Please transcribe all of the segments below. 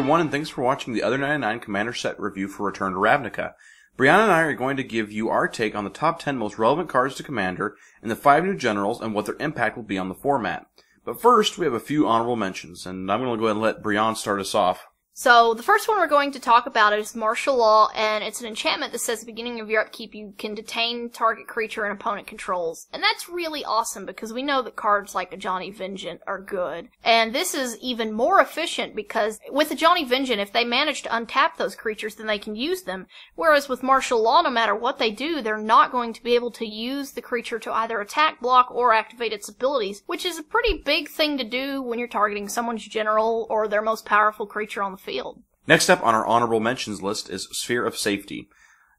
everyone, and thanks for watching the Other 99 Commander Set review for Return to Ravnica. Brianna and I are going to give you our take on the top 10 most relevant cards to Commander and the 5 new generals and what their impact will be on the format. But first, we have a few honorable mentions, and I'm going to go ahead and let Brianna start us off. So, the first one we're going to talk about is Martial Law, and it's an enchantment that says at the beginning of your upkeep you can detain target creature an opponent controls. And that's really awesome because we know that cards like a Johnny Vengeant are good. And this is even more efficient because with a Johnny Vengeant, if they manage to untap those creatures, then they can use them. Whereas with Martial Law, no matter what they do, they're not going to be able to use the creature to either attack, block, or activate its abilities, which is a pretty big thing to do when you're targeting someone's general or their most powerful creature on the field. Next up on our honorable mentions list is Sphere of Safety.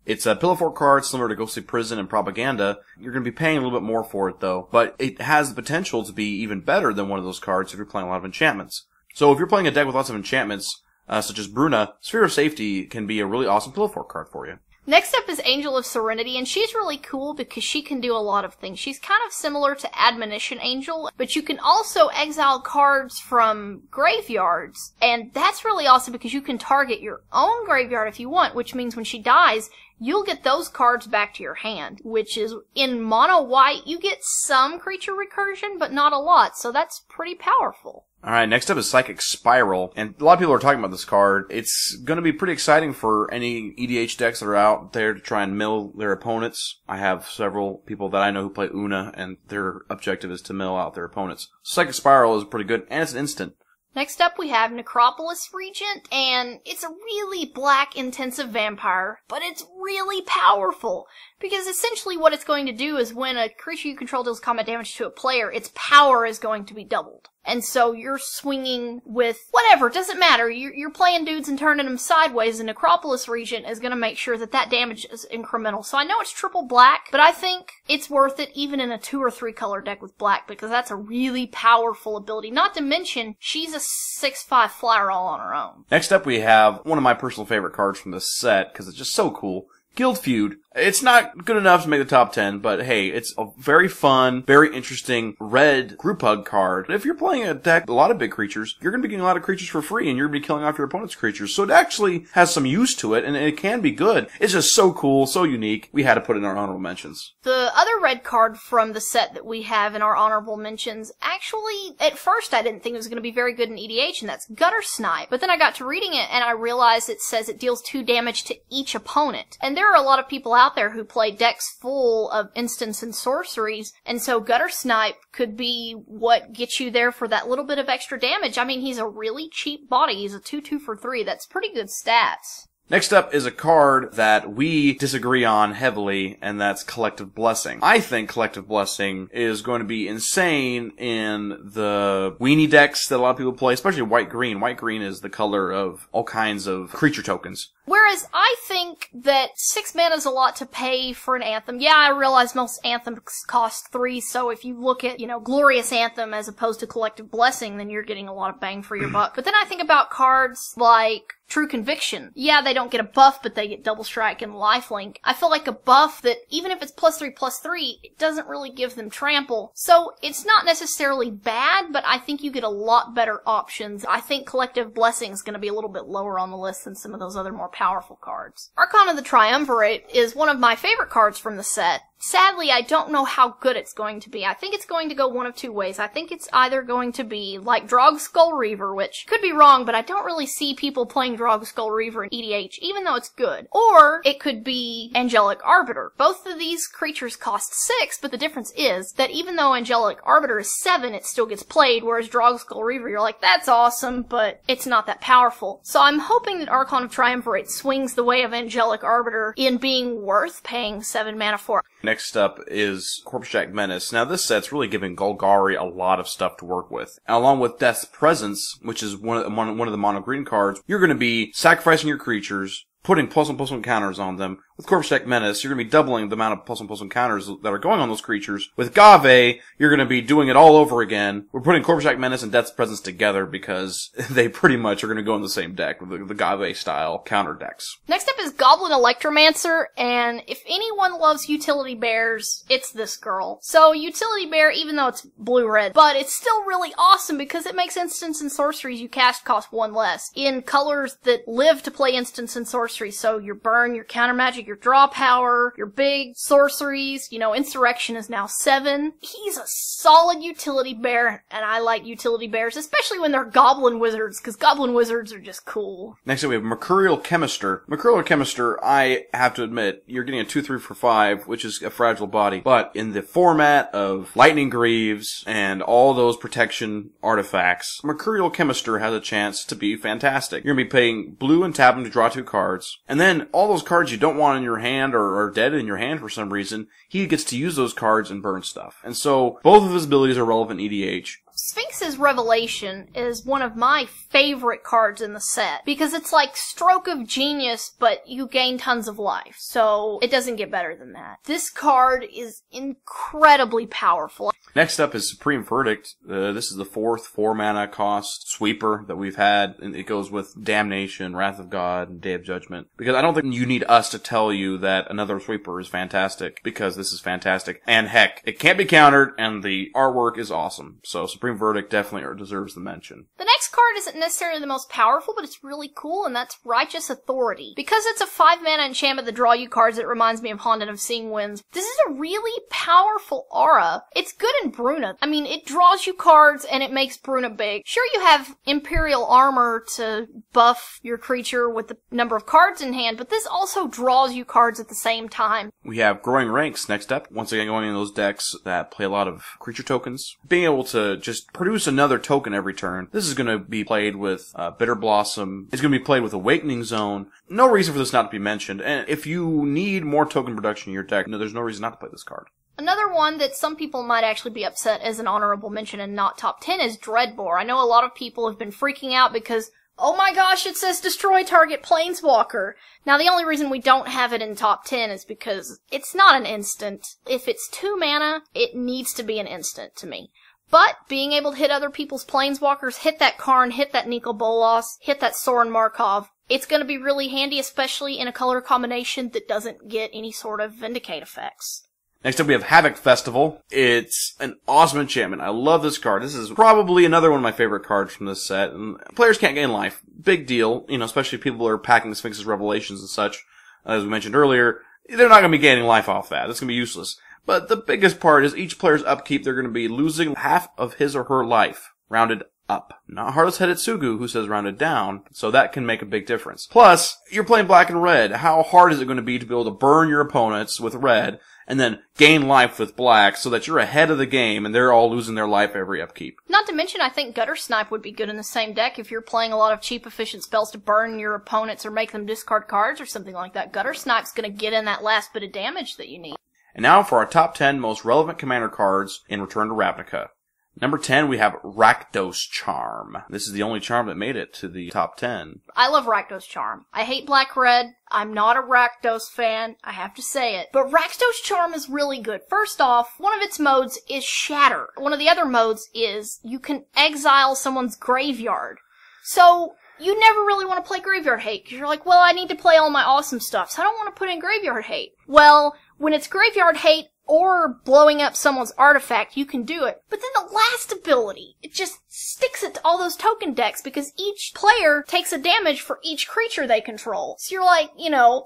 It's a pillow fort card similar to Ghostly Prison and Propaganda. You're going to be paying a little bit more for it though, but it has the potential to be even better than one of those cards if you're playing a lot of enchantments. So if you're playing a deck with lots of enchantments, such as Bruna, Sphere of Safety can be a really awesome pillow fort card for you. Next up is Angel of Serenity, and she's really cool because she can do a lot of things. She's kind of similar to Admonition Angel, but you can also exile cards from graveyards, and that's really awesome because you can target your own graveyard if you want, which means when she dies, you'll get those cards back to your hand, which is, in mono white, you get some creature recursion, but not a lot, so that's pretty powerful. Alright, next up is Psychic Spiral, and a lot of people are talking about this card. It's going to be pretty exciting for any EDH decks that are out there to try and mill their opponents. I have several people that I know who play Una, and their objective is to mill out their opponents. Psychic Spiral is pretty good, and it's an instant. Next up we have Necropolis Regent, and it's a really black intensive vampire, but it's really powerful. Because essentially what it's going to do is when a creature you control deals combat damage to a player, its power is going to be doubled. And so you're swinging with whatever, doesn't matter. You're playing dudes and turning them sideways, and Necropolis Regent is going to make sure that that damage is incremental. So I know it's triple black, but I think it's worth it even in a 2 or 3 color deck with black because that's a really powerful ability. Not to mention, she's a 6/5 flyer all on her own. Next up we have one of my personal favorite cards from this set because it's just so cool. Guild Feud. It's not good enough to make the top 10, but hey, it's a very fun, very interesting red group hug card. If you're playing a deck with a lot of big creatures, you're going to be getting a lot of creatures for free, and you're going to be killing off your opponent's creatures. So it actually has some use to it, and it can be good. It's just so cool, so unique. We had to put it in our honorable mentions. The other red card from the set that we have in our honorable mentions, actually, at first I didn't think it was going to be very good in EDH, and that's Gutter Snipe. But then I got to reading it, and I realized it says it deals 2 damage to each opponent. And there are a lot of people out there who play decks full of instants and sorceries, and so Gutter Snipe could be what gets you there for that little bit of extra damage. I mean, he's a really cheap body. He's a 2/2 for 3. That's pretty good stats. Next up is a card that we disagree on heavily, and that's Collective Blessing. I think Collective Blessing is going to be insane in the weenie decks that a lot of people play, especially white-green. White-green is the color of all kinds of creature tokens. Whereas I think that 6 mana is a lot to pay for an Anthem. Yeah, I realize most Anthems cost 3, so if you look at, Glorious Anthem as opposed to Collective Blessing, then you're getting a lot of bang for your buck. But then I think about cards like True Conviction. Yeah, they don't get a buff, but they get Double Strike and Lifelink. I feel like a buff that, even if it's +3/+3, it doesn't really give them trample. So, it's not necessarily bad, but I think you get a lot better options. I think Collective Blessing is going to be a little bit lower on the list than some of those other more powerful cards. Archon of the Triumvirate is one of my favorite cards from the set. Sadly, I don't know how good it's going to be. I think it's going to go one of 2 ways. I think it's either going to be like Drog Skull Reaver, which could be wrong, but I don't really see people playing Drog Skull Reaver in EDH, even though it's good. Or it could be Angelic Arbiter. Both of these creatures cost 6, but the difference is that even though Angelic Arbiter is 7, it still gets played, whereas Drog Skull Reaver, you're like, that's awesome, but it's not that powerful. So I'm hoping that Archon of Triumvirate swings the way of Angelic Arbiter in being worth paying 7 mana for. Next up is Corpsejack Menace. Now this set's really giving Golgari a lot of stuff to work with. And along with Death's Presence, which is one of the mono green cards, you're going to be sacrificing your creatures, putting +1/+1 counters on them. With Corpse Deck Menace, you're going to be doubling the amount of +1/+1 counters that are going on those creatures. With Gave, you're going to be doing it all over again. We're putting Corpse Deck Menace and Death's Presence together because they pretty much are going to go in the same deck, with the Gave style counter decks. Next up is Goblin Electromancer, and if anyone loves utility bears, it's this girl. So utility bear, even though it's blue-red, but it's still really awesome because it makes instants and sorceries you cast cost 1 less in colors that live to play instants and sorceries. So your burn, your counter magic, your draw power, your big sorceries, Insurrection is now 7. He's a solid utility bear, and I like utility bears, especially when they're goblin wizards, because goblin wizards are just cool. Next up we have Mercurial Chemister. Mercurial Chemister, I have to admit, you're getting a 2/3 for 5, which is a fragile body, but in the format of Lightning Greaves and all those protection artifacts, Mercurial Chemister has a chance to be fantastic. You're going to be paying blue and tapping to draw 2 cards, and then all those cards you don't want in your hand or are dead in your hand for some reason, he gets to use those cards and burn stuff. And so both of his abilities are relevant in EDH. Sphinx's Revelation is one of my favorite cards in the set, because it's like Stroke of Genius, but you gain tons of life, so it doesn't get better than that. This card is incredibly powerful. Next up is Supreme Verdict. This is the 4th 4-mana cost sweeper that we've had, and it goes with Damnation, Wrath of God, and Day of Judgment. Because I don't think you need us to tell you that another sweeper is fantastic, because this is fantastic. And heck, it can't be countered, and the artwork is awesome. So Supreme Verdict definitely deserves the mention. The next card isn't necessarily the most powerful, but it's really cool, and that's Righteous Authority. Because it's a 5-mana enchantment that draw you cards, it reminds me of Haunted of Seeing Winds. This is a really powerful aura. It's good in Bruna. I mean, it draws you cards, and it makes Bruna big. Sure, you have Imperial Armor to buff your creature with the number of cards in hand, but this also draws you cards at the same time. We have Growing Ranks next up. Once again, going in those decks that play a lot of creature tokens. Being able to just produce another token every turn. This is going to be played with Bitter Blossom. It's going to be played with Awakening Zone. No reason for this not to be mentioned. And if you need more token production in your deck, there's no reason not to play this card. Another one that some people might actually be upset as an honorable mention and not top 10 is Dreadbore. I know a lot of people have been freaking out because, oh my gosh, it says destroy target planeswalker. Now the only reason we don't have it in top 10 is because it's not an instant. If it's 2 mana, it needs to be an instant to me. But being able to hit other people's planeswalkers, hit that Karn, hit that Nicol Bolas, hit that Sorin Markov, it's going to be really handy, especially in a color combination that doesn't get any sort of Vindicate effects. Next up we have Havoc Festival. It's an awesome enchantment. I love this card. This is probably another one of my favorite cards from this set. And players can't gain life. Big deal. Especially people who are packing Sphinx's Revelations and such. As we mentioned earlier, they're not going to be gaining life off that. It's going to be useless. But the biggest part is each player's upkeep, they're going to be losing half of his or her life. Rounded up. Not Heartless Headed Sugu, who says rounded down, so that can make a big difference. Plus, you're playing black and red. How hard is it going to be to be able to burn your opponents with red, and then gain life with black, so that you're ahead of the game, and they're all losing their life every upkeep? Not to mention, I think Gutter Snipe would be good in the same deck if you're playing a lot of cheap, efficient spells to burn your opponents or make them discard cards or something like that. Gutter Snipe's going to get in that last bit of damage that you need. And now for our top 10 most relevant commander cards in Return to Ravnica. Number 10, we have Rakdos Charm. This is the only charm that made it to the top 10. I love Rakdos Charm. I hate Black-Red. I'm not a Rakdos fan, I have to say it. But Rakdos Charm is really good. First off, one of its modes is Shatter. One of the other modes is you can exile someone's graveyard. So you never really want to play Graveyard Hate, because you're like, well, I need to play all my awesome stuff, so I don't want to put in Graveyard Hate. Well, when it's Graveyard Hate or blowing up someone's artifact, you can do it. But then the last ability, it just sticks it to all those token decks, because each player takes a damage for each creature they control. So you're like,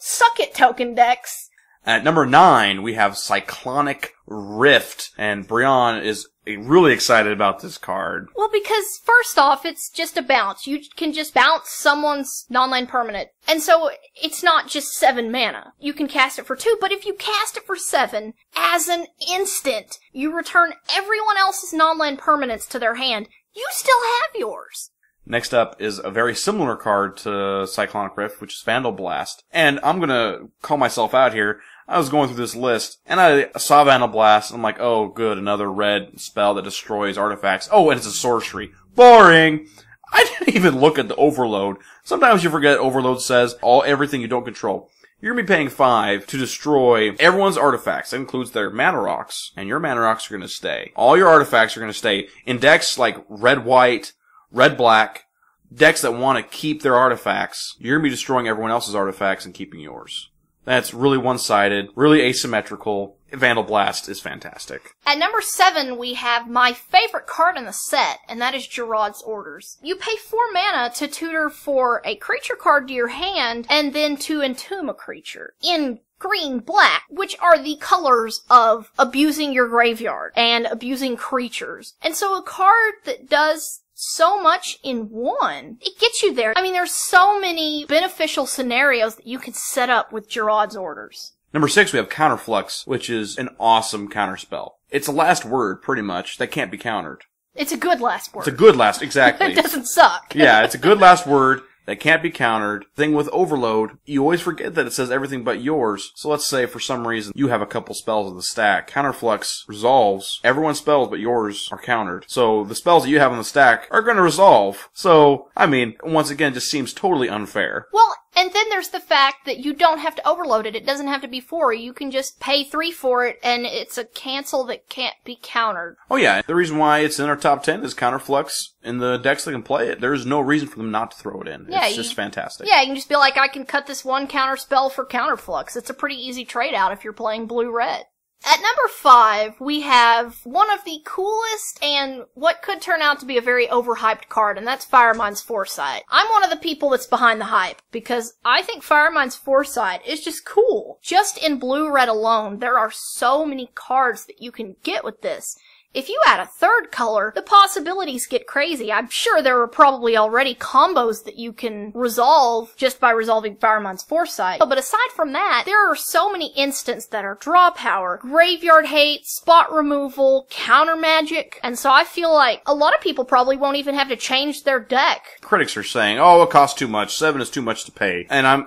suck it, token decks. At number 9, we have Cyclonic Rift, and Brian is really excited about this card. Well, because first off, it's just a bounce. You can just bounce someone's non-land permanent. And so it's not just 7 mana. You can cast it for 2, but if you cast it for 7, as an instant, you return everyone else's non-land permanents to their hand. You still have yours. Next up is a very similar card to Cyclonic Rift, which is Vandal Blast. And I'm gonna call myself out here. I was going through this list, and I saw Vandal Blast, and I'm like, oh good, another red spell that destroys artifacts. Oh, and it's a sorcery. Boring! I didn't even look at the overload. Sometimes you forget overload says everything you don't control. You're gonna be paying 5 to destroy everyone's artifacts. That includes their mana rocks, and your mana rocks are gonna stay. All your artifacts are gonna stay. In decks like red-white, red-black, decks that want to keep their artifacts, you're gonna be destroying everyone else's artifacts and keeping yours. That's really one-sided, really asymmetrical. Vandal Blast is fantastic. At number 7, we have my favorite card in the set, and that is Gerard's Orders. You pay 4 mana to tutor for a creature card to your hand, and then to entomb a creature. In green-black, which are the colors of abusing your graveyard and abusing creatures. And so a card that does so much in one, it gets you there. I mean, there's so many beneficial scenarios that you can set up with Gerard's Orders. Number 6, we have Counterflux, which is an awesome counterspell. It's a last word, pretty much, that can't be countered. It's a good last word. It's a good last, exactly. It doesn't suck. Yeah, it's a good last word that can't be countered. Thing with Overload, you always forget that it says everything but yours. So let's say for some reason you have a couple spells in the stack. Counterflux resolves. Everyone's spells but yours are countered. So the spells that you have on the stack are going to resolve. So, I mean, once again, just seems totally unfair. Well, and then there's the fact that you don't have to overload it. It doesn't have to be 4. You can just pay 3 for it, and it's a cancel that can't be countered. Oh yeah, the reason why it's in our top 10 is Counterflux in the decks that can play it. There's no reason for them not to throw it in. Yeah, it's just fantastic. Yeah, you can just be like, I can cut this one counter spell for Counterflux. It's a pretty easy trade out if you're playing blue-red. At number 5, we have one of the coolest and what could turn out to be a very overhyped card, and that's Firemind's Foresight. I'm one of the people that's behind the hype, because I think Firemind's Foresight is just cool. Just in blue-red alone, there are so many cards that you can get with this. If you add a third color, the possibilities get crazy. I'm sure there are probably already combos that you can resolve just by resolving Firemind's Foresight. But aside from that, there are so many instants that are draw power, graveyard hate, spot removal, counter magic, and so I feel like a lot of people probably won't even have to change their deck. Critics are saying, oh, it costs too much, 7 is too much to pay. And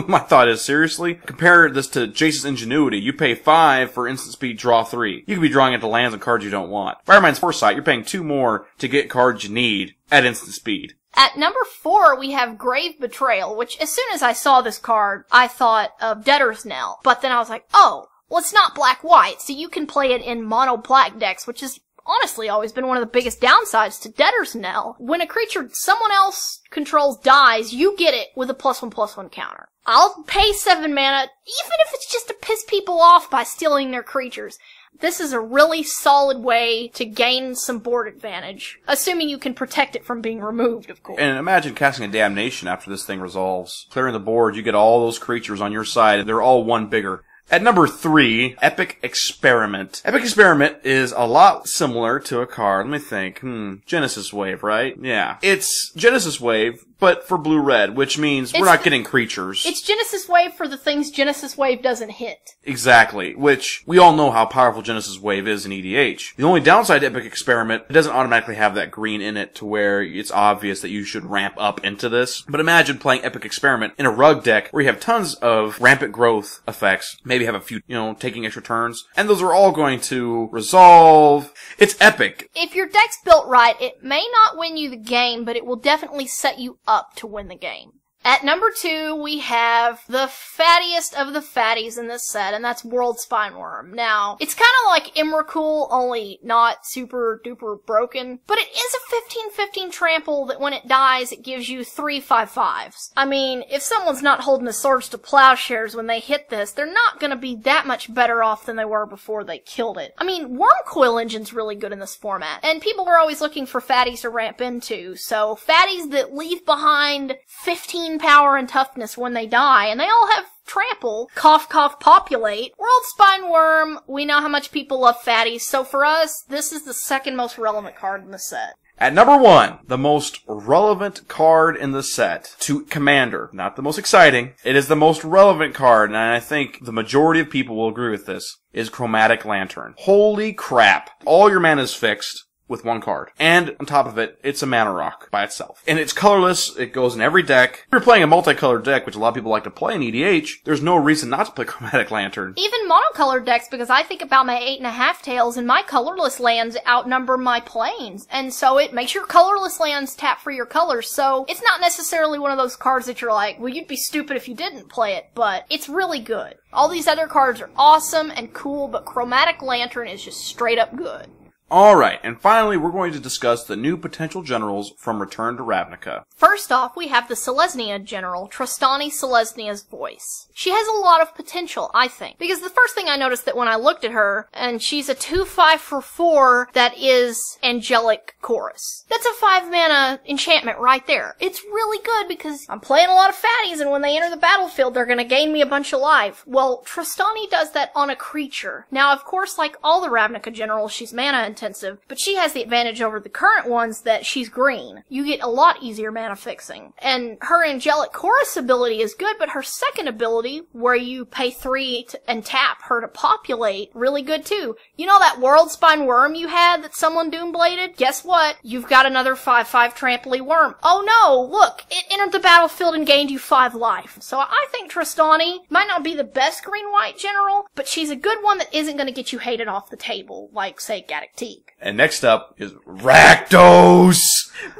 my thought is, seriously? Compare this to Jace's Ingenuity. You pay 5 for instant speed, draw 3. You could be drawing into lands and cards you don't want. Firemind's Foresight, you're paying 2 more to get cards you need at instant speed. At number 4, we have Grave Betrayal, which as soon as I saw this card, I thought of Debtor's Knell. But then I was like, oh, well it's not black-white, so you can play it in mono-black decks, which is honestly always been one of the biggest downsides to Debtor's Knell. When a creature someone else controls dies, you get it with a +1/+1 counter. I'll pay 7 mana, even if it's just to piss people off by stealing their creatures. This is a really solid way to gain some board advantage, assuming you can protect it from being removed, of course. And imagine casting a Damnation after this thing resolves. Clearing the board, you get all those creatures on your side, and they're all 1 bigger. At number 3, Epic Experiment. Epic Experiment is a lot similar to a card. Let me think. Genesis Wave, right? Yeah. It's Genesis Wave, but for blue-red, which means we're not getting creatures. It's Genesis Wave for the things Genesis Wave doesn't hit. Exactly. Which, we all know how powerful Genesis Wave is in EDH. The only downside to Epic Experiment, it doesn't automatically have that green in it to where it's obvious that you should ramp up into this. But imagine playing Epic Experiment in a rug deck where you have tons of rampant growth effects. Maybe have a few, taking extra turns. And those are all going to resolve. It's epic. If your deck's built right, it may not win you the game, but it will definitely set you up to win the game. At number 2, we have the fattiest of the fatties in this set, and that's World Spineworm. Now, it's kind of like Emrakul, only not super duper broken, but it is a 15/15 trample that when it dies, it gives you 3 5/5s. I mean, if someone's not holding the swords to plowshares when they hit this, they're not gonna be that much better off than they were before they killed it. I mean, Wormcoil Engine's really good in this format, and people are always looking for fatties to ramp into, so fatties that leave behind 15 power and toughness when they die, and they all have trample, cough cough populate. World Spineworm, we know how much people love fatties, so for us, this is the second most relevant card in the set. At number 1, the most relevant card in the set to Commander. Not the most exciting. It is the most relevant card, and I think the majority of people will agree with this, is Chromatic Lantern. Holy crap. All your mana is fixed. with one card. And on top of it, it's a mana rock by itself. And it's colorless, it goes in every deck. If you're playing a multicolored deck, which a lot of people like to play in EDH, there's no reason not to play Chromatic Lantern. Even monocolored decks, because I think about my 8.5 tails, and my colorless lands outnumber my planes. And so it makes your colorless lands tap for your colors. So it's not necessarily one of those cards that you're like, well, you'd be stupid if you didn't play it, but it's really good. All these other cards are awesome and cool, but Chromatic Lantern is just straight up good. Alright, and finally we're going to discuss the new potential generals from Return to Ravnica. First off, we have the Selesnya general, Trostani Selesnya's voice. She has a lot of potential, I think. Because the first thing I noticed that when I looked at her, and she's a 2/5 for 4 that is Angelic Chorus. That's a 5 mana enchantment right there. It's really good because I'm playing a lot of fatties, and when they enter the battlefield, they're gonna gain me a bunch of life. Well, Trostani does that on a creature. Now, of course, like all the Ravnica generals, she's mana intensive, but she has the advantage over the current ones that she's green. You get a lot easier mana fixing. And her Angelic Chorus ability is good, but her second ability, where you pay 3 and tap her to populate, really good too. You know that Worldspine Worm you had that someone Doombladed? Guess what? You've got another 5/5 Trampoly Worm. Oh no, look, it entered the battlefield and gained you 5 life. So I think Trostani might not be the best green-white general, but she's a good one that isn't going to get you hated off the table, like, say, Gaddock Teeg. And next up is Rakdos!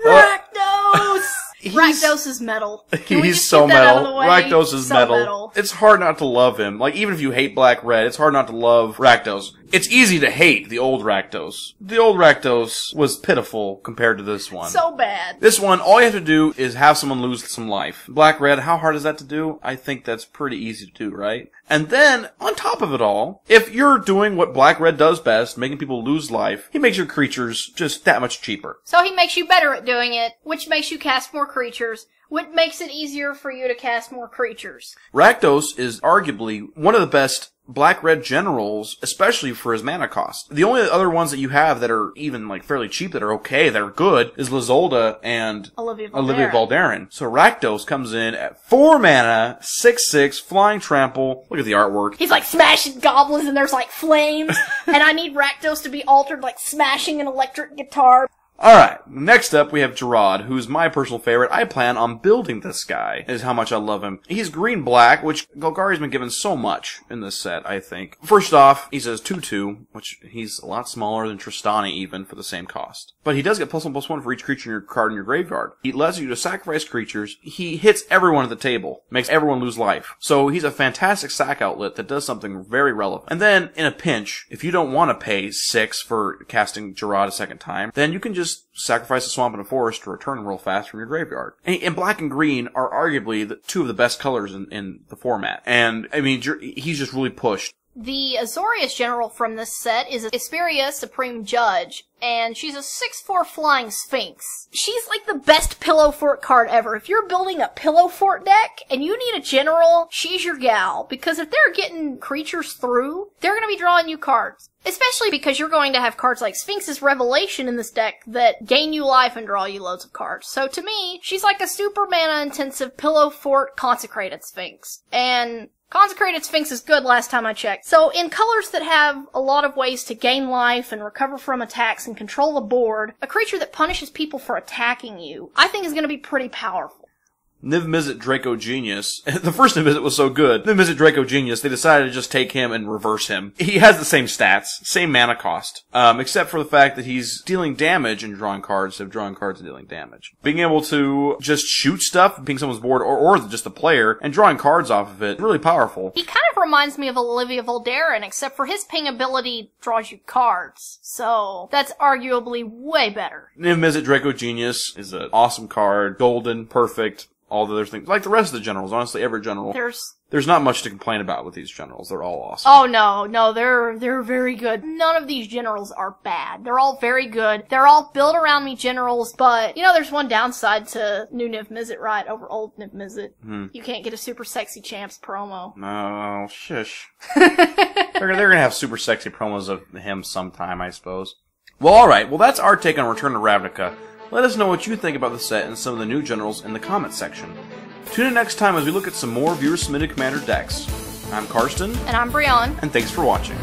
Rakdos! Rakdos is metal. He's so metal. Rakdos is metal. It's hard not to love him. Like, even if you hate Black-Red, it's hard not to love Rakdos. It's easy to hate the old Rakdos. The old Rakdos was pitiful compared to this one. So bad. This one, all you have to do is have someone lose some life. Black-Red, how hard is that to do? I think that's pretty easy to do, right? And then, on top of it all, if you're doing what Black-Red does best, making people lose life, he makes your creatures just that much cheaper. So he makes you better at doing it, which makes you cast more creatures, which makes it easier for you to cast more creatures. Rakdos is arguably one of the best Black-Red generals, especially for his mana cost. The only other ones that you have that are even, like, fairly cheap, that are okay, that are good, is Lizolda and Olivia Valderin. So Rakdos comes in at 4 mana, 6/6, flying trample. Look at the artwork. He's like smashing goblins and there's like flames, and I need Rakdos to be altered like smashing an electric guitar. Alright, next up we have Gerard, who's my personal favorite. I plan on building this guy, is how much I love him. He's green-black, which Golgari's been given so much in this set, I think. First off, he says 2/2, which he's a lot smaller than Trostani even for the same cost. But he does get +1/+1 for each creature in your card in your graveyard. He lets you to sacrifice creatures. He hits everyone at the table, makes everyone lose life. So he's a fantastic sack outlet that does something very relevant. And then, in a pinch, if you don't want to pay 6 for casting Gerard a second time, then you can just sacrifice a swamp and a forest to return real fast from your graveyard. And black and green are arguably two of the best colors in the format. And, I mean, he's just really pushed. The Azorius general from this set is Isperia Supreme Judge, and she's a 6/4 flying sphinx. She's like the best pillow fort card ever. If you're building a pillow fort deck and you need a general, she's your gal. Because if they're getting creatures through, they're going to be drawing you cards. Especially because you're going to have cards like Sphinx's Revelation in this deck that gain you life and draw you loads of cards. So to me, she's like a super mana intensive pillow fort consecrated sphinx. And Consecrated Sphinx is good last time I checked. So in colors that have a lot of ways to gain life and recover from attacks and control the board, a creature that punishes people for attacking you, I think is going to be pretty powerful. Niv-Mizzet Draco Genius. The first Niv-Mizzet was so good. Niv-Mizzet Draco Genius, they decided to just take him and reverse him. He has the same stats, same mana cost, except for the fact that he's dealing damage and drawing cards instead of drawing cards and dealing damage. Being able to just shoot stuff, being someone's board, or just the player, and drawing cards off of it, really powerful. He kind of reminds me of Olivia Valderin, except for his ping ability draws you cards. So, that's arguably way better. Niv-Mizzet Draco Genius is an awesome card, golden, perfect. All the other things, like the rest of the generals, honestly, every general. There's not much to complain about with these generals. They're all awesome. Oh no, they're very good. None of these generals are bad. They're all very good. They're all built around me generals, but, you know, there's one downside to new Niv-Mizzet, right, over old Niv-Mizzet. You can't get a super sexy champs promo. No, shush. They're gonna have super sexy promos of him sometime, I suppose. Well, alright, well that's our take on Return to Ravnica. Let us know what you think about the set and some of the new generals in the comments section. Tune in next time as we look at some more viewer-submitted Commander decks. I'm Karsten. And I'm Brianne. And thanks for watching.